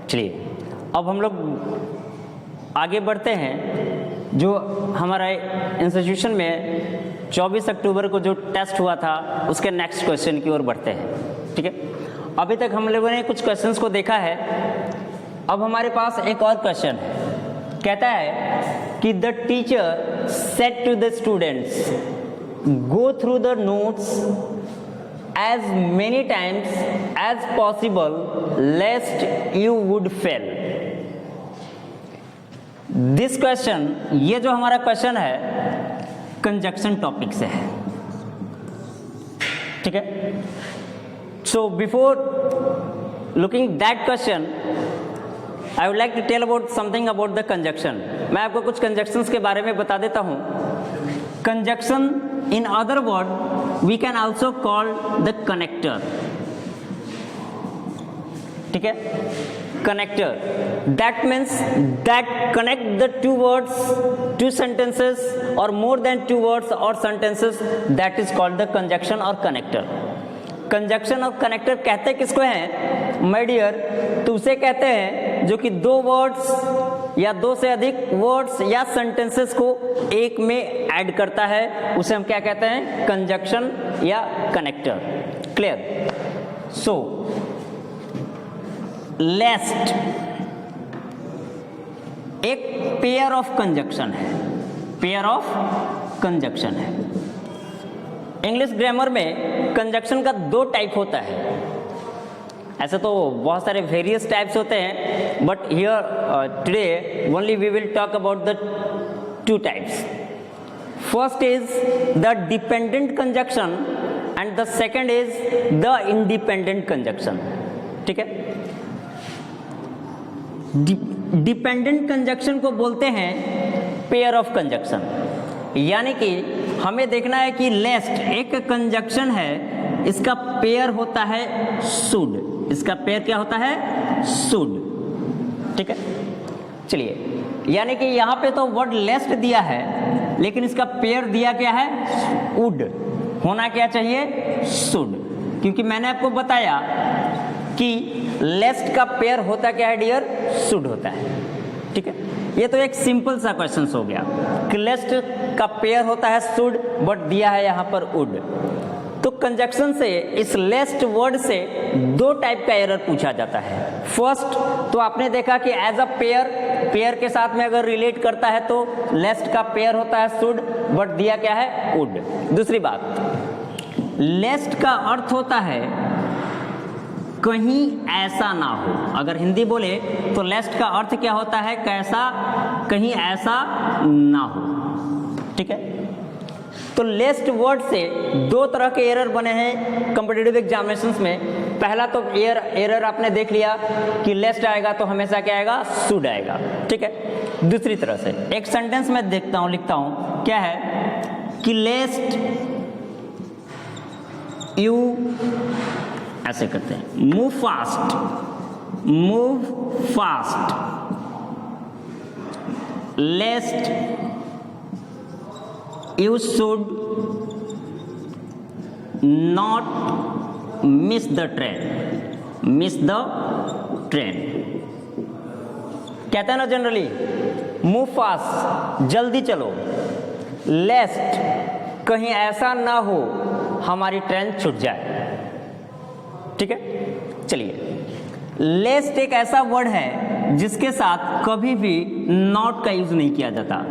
चलिए अब हम लोग आगे बढ़ते हैं। जो हमारा इंस्टीट्यूशन में 24 अक्टूबर को जो टेस्ट हुआ था उसके नेक्स्ट क्वेश्चन की ओर बढ़ते हैं। ठीक है, अभी तक हम लोगों ने कुछ क्वेश्चंस को देखा है। अब हमारे पास एक और क्वेश्चन है, कहता है कि the teacher said to the students go through the notes as many times as possible lest you would fail. This question, ये जो हमारा क्वेश्चन है कंजक्शन टॉपिक से है। ठीक है, so before looking that question I would like to tell about something about the conjunction. मैं आपको कुछ कंजक्शंस के बारे में बता देता हूं। Conjunction in other word we can also call the connector. ठीक है, connector that means that connect the two words, two sentences or more than two words or sentences, that is called the conjunction or connector. Conjunction और connector कहते किसको हैं my dear? तो उसे कहते हैं जो कि दो वर्ड्स या दो से अधिक वर्ड्स या सेंटेंसेस को एक में ऐड करता है, उसे हम क्या कहते हैं? कंजक्शन या कनेक्टर। क्लियर? सो लेस्ट एक पेयर ऑफ कंजक्शन है, पेयर ऑफ कंजक्शन है। इंग्लिश ग्रामर में कंजक्शन का दो टाइप होता है। ऐसे तो बहुत सारे वेरियस टाइप्स होते हैं, but here today only we will talk about the two types. First is the dependent conjunction and the second is the independent conjunction. ठीक है, डिपेंडेंट कंजक्शन को बोलते हैं पेयर ऑफ कंजक्शन, यानी कि हमें देखना है कि लेस्ट एक कंजक्शन है, इसका पेयर होता है शुड। इसका पेयर क्या होता है? शुड। ठीक है, चलिए, यानी कि यहां पे तो वर्ड लेस्ट दिया है, लेकिन इसका पेयर दिया क्या है? वुड। होना क्या चाहिए? शुड। क्योंकि मैंने आपको बताया कि लेस्ट का पेयर होता क्या है डियर? शुड होता है। ठीक है, ये तो एक सिंपल सा क्वेश्चन हो गया कि लेस्ट का पेयर होता है शुड, बट दिया है यहां पर वुड। तो कंजक्शन से, इस लेस्ट वर्ड से दो टाइप का एरर पूछा जाता है। फर्स्ट तो आपने देखा कि एज अ पेयर, पेयर के साथ में अगर रिलेट करता है तो लेस्ट का पेयर होता है शुड, बट दिया क्या है? वुड। दूसरी बात, लेस्ट का अर्थ होता है कहीं ऐसा ना हो। अगर हिंदी बोले तो लेस्ट का अर्थ क्या होता है? कैसा, कहीं ऐसा ना हो। ठीक है, तो लेस्ट वर्ड से दो तरह के एरर बने हैं कॉम्पिटिटिव एग्जामिनेशंस में। पहला तो एरर आपने देख लिया कि लेस्ट आएगा तो हमेशा क्या आएगा? शुड आएगा। ठीक है, दूसरी तरह से एक सेंटेंस में देखता हूं, लिखता हूं, क्या है कि लेस्ट यू, ऐसे करते हैं, move fast, move fast, लेस्ट you should not miss the train, miss the train. कहते हैं ना जनरली, मूव फास्ट, जल्दी चलो, लेस्ट कहीं ऐसा ना हो हमारी ट्रेन छूट जाए। ठीक है, चलिए, लेस्ट एक ऐसा वर्ड है जिसके साथ कभी भी नॉट का यूज नहीं किया जाता।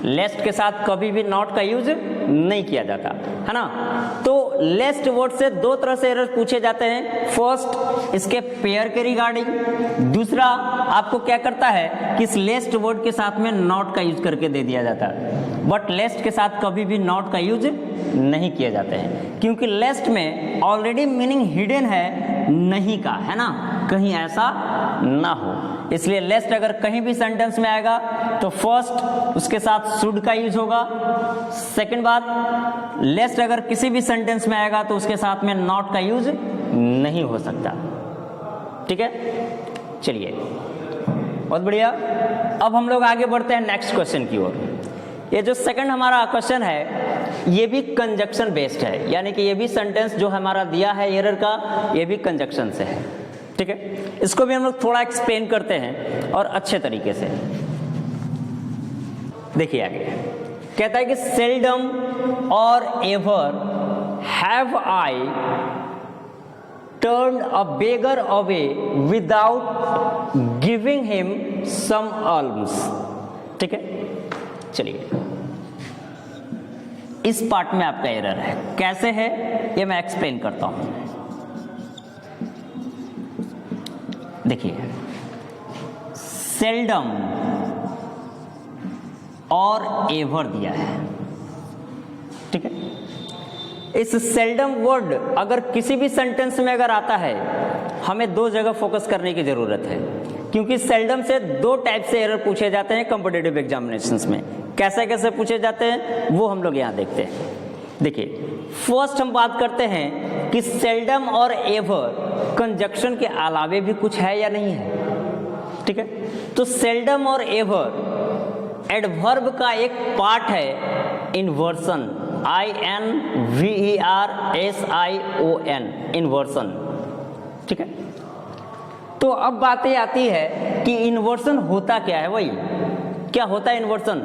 लेस्ट के साथ कभी भी नॉट का यूज नहीं किया जाता है ना। तो लेस्ट वर्ड से दो तरह से एरर पूछे जाते हैं। फर्स्ट इसके पेयर के रिगार्डिंग, दूसरा आपको क्या करता है कि इस लेस्ट वर्ड के साथ में नॉट का यूज करके दे दिया जाता है, बट लेस्ट के साथ कभी भी नॉट का यूज नहीं किए जाते हैं, क्योंकि लेस्ट में ऑलरेडी मीनिंग हिडन है, नहीं का, है ना, कहीं ऐसा ना हो। इसलिए लेस्ट अगर कहीं भी सेंटेंस में आएगा तो फर्स्ट उसके साथ शुड का यूज होगा। सेकंड बात, लेस्ट अगर किसी भी सेंटेंस में आएगा तो उसके साथ में नॉट का यूज नहीं हो सकता। ठीक है, चलिए, बहुत बढ़िया। अब हम लोग आगे बढ़ते हैं नेक्स्ट क्वेश्चन की ओर। ये जो सेकंड हमारा क्वेश्चन है ये भी कंजक्शन बेस्ड है, यानी कि ये भी सेंटेंस जो हमारा दिया है एरर का, ये भी कंजक्शन से है। ठीक है, इसको भी हम लोग थोड़ा एक्सप्लेन करते हैं और अच्छे तरीके से। देखिए आगे कहता है कि सेल्डम और ever have I turned a beggar away without giving him some alms। ठीक है, चलिए इस पार्ट में आपका एरर है, कैसे है ये मैं एक्सप्लेन करता हूं। देखिए सेल्डम और एवर दिया है, ठीक है। इस सेल्डम वर्ड अगर किसी भी सेंटेंस में अगर आता है, हमें दो जगह फोकस करने की जरूरत है, क्योंकि सेल्डम से दो टाइप से एरर पूछे जाते हैं कॉम्पिटिटिव एग्जामिनेशंस में। कैसे कैसे पूछे जाते हैं वो हम लोग यहाँ देखते हैं। देखिए फर्स्ट हम बात करते हैं कि सेल्डम और एवर कंजक्शन के अलावे भी कुछ है या नहीं है, ठीक है। तो सेल्डम और एवर एडवर्ब का एक पार्ट है इन्वर्सन, INVERSION, इन्वर्सन, ठीक है। तो अब बात ये आती है कि इन्वर्सन होता क्या है, वही क्या होता है inversion,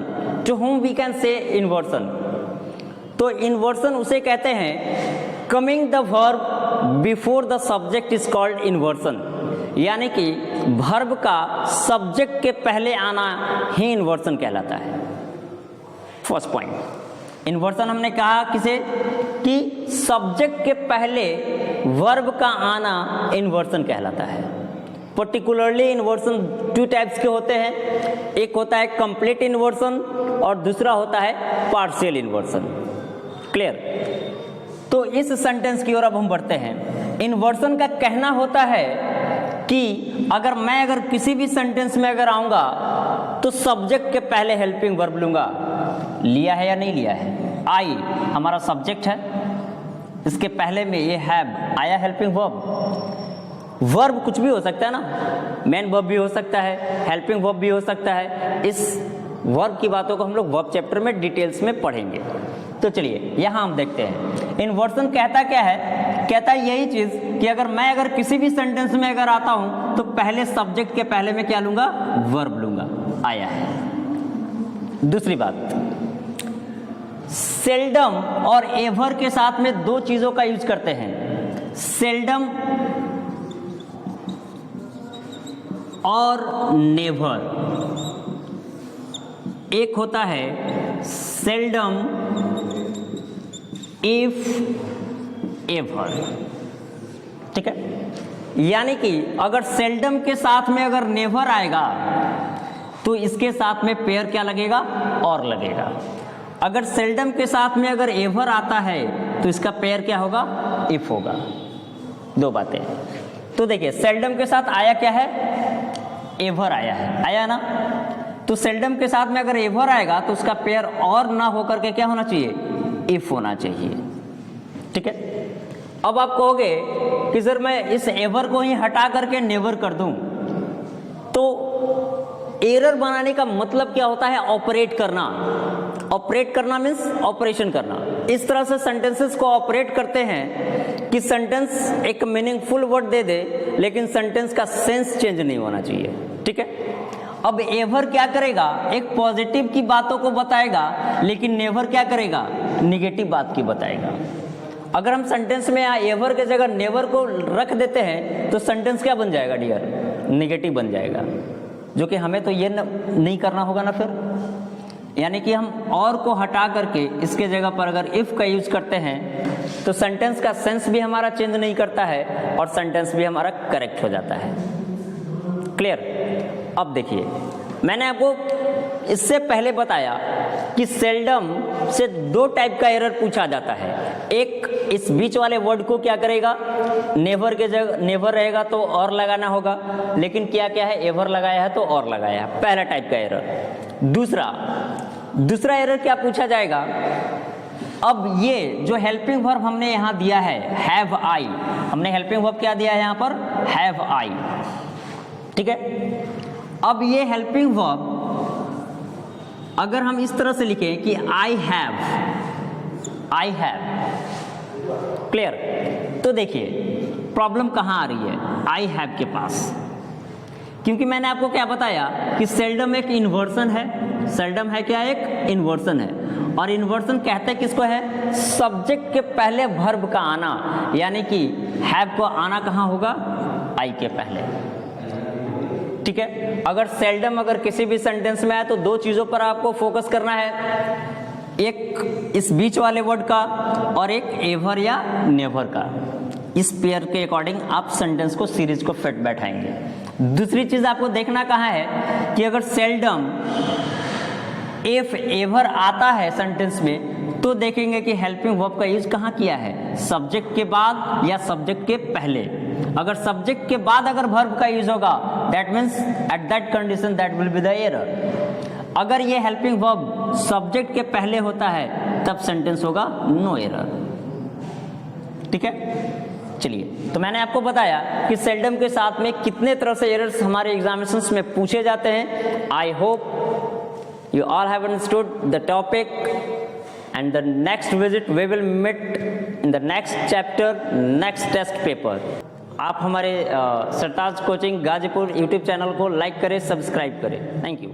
to whom we can say inversion. तो इन्वर्सन उसे कहते हैं coming the verb before the subject is called inversion, यानी कि वर्ब का सब्जेक्ट के पहले आना ही इन्वर्सन कहलाता है। फर्स्ट पॉइंट, इन्वर्सन हमने कहा किसे, कि सब्जेक्ट के पहले वर्ब का आना इन्वर्सन कहलाता है। पर्टिकुलरली इन्वर्सन टू टाइप्स के होते हैं, एक होता है कंप्लीट इन्वर्सन और दूसरा होता है पार्शियल इन्वर्सन। क्लियर। तो इस सेंटेंस की ओर अब हम बढ़ते हैं। इन्वर्सन का कहना होता है कि अगर किसी भी सेंटेंस में अगर आऊंगा तो सब्जेक्ट के पहले हेल्पिंग वर्ब लूंगा। लिया है या नहीं लिया है, आई हमारा सब्जेक्ट है, इसके पहले में ये हैव आया हेल्पिंग वर्ब। वर्ब कुछ भी हो सकता है ना, मेन वर्ब भी हो सकता है, हेल्पिंग वर्ब भी हो सकता है। इस वर्ब की बातों को हम लोग वर्ब चैप्टर में डिटेल्स में पढ़ेंगे। तो चलिए यहाँ हम देखते हैं इन्वर्सन कहता क्या है। कहता है यही चीज कि अगर किसी भी सेंटेंस में अगर आता हूं तो पहले सब्जेक्ट के पहले में क्या लूंगा, वर्ब लूंगा, आया है। दूसरी बात, सेल्डम और एवर के साथ में दो चीजों का यूज करते हैं, सेल्डम और नेवर। एक होता है सेल्डम इफ एवर, ठीक है। यानी कि अगर सेल्डम के साथ में अगर नेवर आएगा तो इसके साथ में पेयर क्या लगेगा, और लगेगा। अगर सेल्डम के साथ में अगर एवर आता है तो इसका पेयर क्या होगा, इफ होगा। दो बातें। तो देखिए सेल्डम के साथ आया क्या है, एवर आया है, आया ना। तो सेल्डम के साथ में अगर एवर आएगा तो उसका पेयर और ना होकर के क्या होना चाहिए, इफ होना चाहिए, ठीक है। अब आप कहोगे कि सर मैं इस एवर को ही हटा करके नेवर कर दूं, तो एरर बनाने का मतलब क्या होता है, ऑपरेट करना। ऑपरेट करना मीन्स ऑपरेशन करना। इस तरह से सेंटेंसेस को ऑपरेट करते हैं कि सेंटेंस एक मीनिंगफुल वर्ड दे दे लेकिन सेंटेंस का सेंस चेंज नहीं होना चाहिए, ठीक है। अब एवर क्या करेगा, एक पॉजिटिव की बातों को बताएगा लेकिन नेवर क्या करेगा, निगेटिव बात की बताएगा। अगर हम सेंटेंस में यहाँ एवर के जगह नेवर को रख देते हैं तो सेंटेंस क्या बन जाएगा डियर, निगेटिव बन जाएगा, जो कि हमें तो ये नहीं करना होगा ना फिर। यानी कि हम और को हटा करके इसके जगह पर अगर इफ का यूज करते हैं तो सेंटेंस का सेंस भी हमारा चेंज नहीं करता है और सेंटेंस भी हमारा करेक्ट हो जाता है। क्लियर। अब देखिए मैंने आपको इससे पहले बताया कि सेल्डम से दो टाइप का एरर पूछा जाता है। एक इस बीच वाले वर्ड को क्या करेगा, नेवर के जगह नेवर रहेगा तो और लगाना होगा, लेकिन क्या है, एवर लगाया है तो और लगाया है, पहला टाइप का एरर। दूसरा एरर क्या पूछा जाएगा, अब ये जो हेल्पिंग वर्ब हमने यहाँ दिया है हैव आई, हमने हेल्पिंग वर्ब क्या दिया है यहाँ पर, हैव आई, ठीक है। अब ये हेल्पिंग वर्ब अगर हम इस तरह से लिखें कि आई हैव, क्लियर। तो देखिए प्रॉब्लम कहाँ आ रही है, आई हैव के पास, क्योंकि मैंने आपको क्या बताया कि सेल्डम एक इन्वर्सन है। सेल्डम है क्या, एक इन्वर्सन है, और इन्वर्सन कहते हैं किसको है, सब्जेक्ट के पहले वर्ब का आना, यानी कि हैव को आना कहाँ होगा, आई के पहले। ठीक है, अगर सेल्डम अगर किसी भी सेंटेंस में आए तो दो चीजों पर आपको फोकस करना है, एक इस बीच वाले वर्ड का और एक एवर या नेवर का। इस पेयर के अकॉर्डिंग आप सेंटेंस को, सीरीज को फिट बैठाएंगे। दूसरी चीज आपको देखना कहाँ है कि अगर सेल्डम इफ एवर आता है सेंटेंस में तो देखेंगे कि हेल्पिंग वर्ब का यूज कहाँ किया है, सब्जेक्ट के बाद या सब्जेक्ट के पहले। अगर सब्जेक्ट के बाद अगर वर्ब का यूज होगा that means at that condition that will be the error. अगर ये हेल्पिंग वर्ब सब्जेक्ट के पहले होता है तब सेंटेंस होगा नो एरर। ठीक है, चलिए, तो मैंने आपको बताया कि सेल्डम के साथ में कितने तरह से एरर्स हमारे एग्जामिनेशंस में पूछे जाते हैं। I hope you all have understood the topic and the next visit we will meet in the next chapter, next test paper. आप हमारे Sartaj coaching Ghazipur YouTube channel को लाइक करें, सब्सक्राइब करें। Thank you.